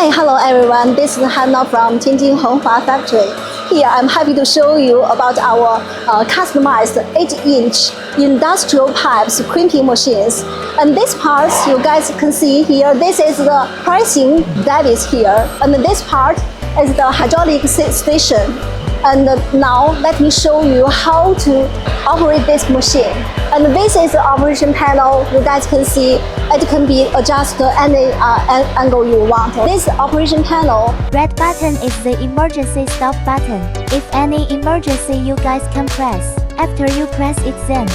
Hi, hello everyone. This is HENGHUA from Tianjin HENGHUA factory. Here I'm happy to show you about our customized 8-inch industrial pipes crimping machines. And these parts you guys can see here, this is the pressing device here. And this part is the hydraulic station. And now let me show you how to operate this machine. And this is the operation panel. You guys can see it can be adjusted any angle you want. This operation panel. Red button is the emergency stop button. If any emergency you guys can press. After you press it then,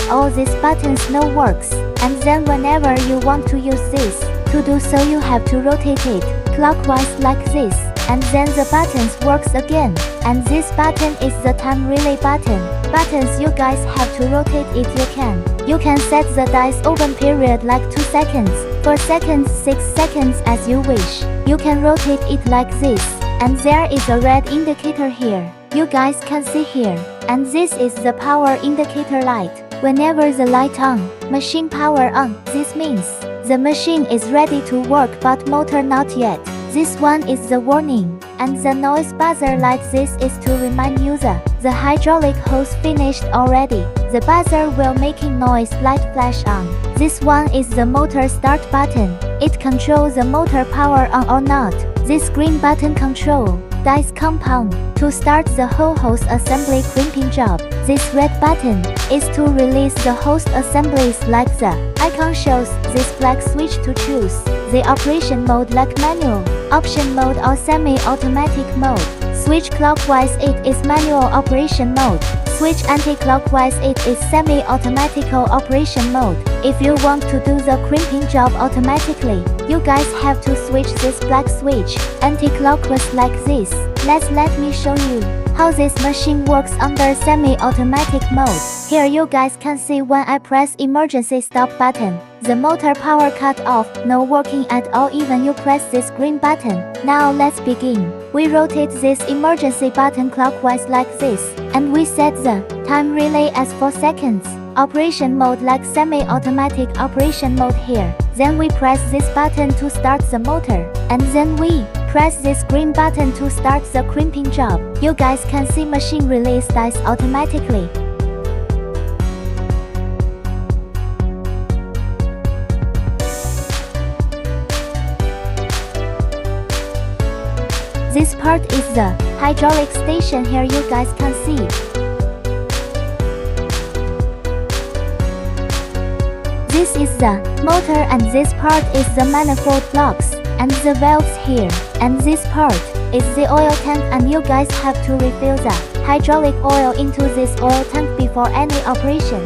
all these buttons no works. And then whenever you want to use this, to do so you have to rotate it clockwise like this. And then the buttons works again. And this button is the time relay button. Buttons you guys have to rotate it you can. You can set the dice open period like 2 seconds, 4 seconds, 6 seconds as you wish. You can rotate it like this. And there is a red indicator here. You guys can see here. And this is the power indicator light. Whenever the light on, machine power on, this means the machine is ready to work but motor not yet. This one is the warning, and the noise buzzer like this is to remind user the hydraulic hose finished already. The buzzer will making noise light flash on. This one is the motor start button. It controls the motor power on or not. This green button control dice compound to start the whole hose assembly crimping job. This red button is to release the hose assemblies like the icon shows. This black switch to choose the operation mode like manual, option mode or semi-automatic mode. Switch clockwise it is manual operation mode. Switch anti-clockwise it is semi-automatic operation mode. If you want to do the crimping job automatically, you guys have to switch this black switch anti-clockwise like this. Let me show you how this machine works under semi-automatic mode. Here you guys can see when I press emergency stop button, the motor power cut off, no working at all even you press this green button. Now let's begin. We rotate this emergency button clockwise like this, and we set the time relay as 4 seconds. Operation mode like semi-automatic operation mode here. Then we press this button to start the motor, and then we press this green button to start the crimping job. You guys can see machine release dice automatically. This part is the hydraulic station here you guys can see. This is the motor and this part is the manifold blocks and the valves here. And this part is the oil tank and you guys have to refill the hydraulic oil into this oil tank before any operation.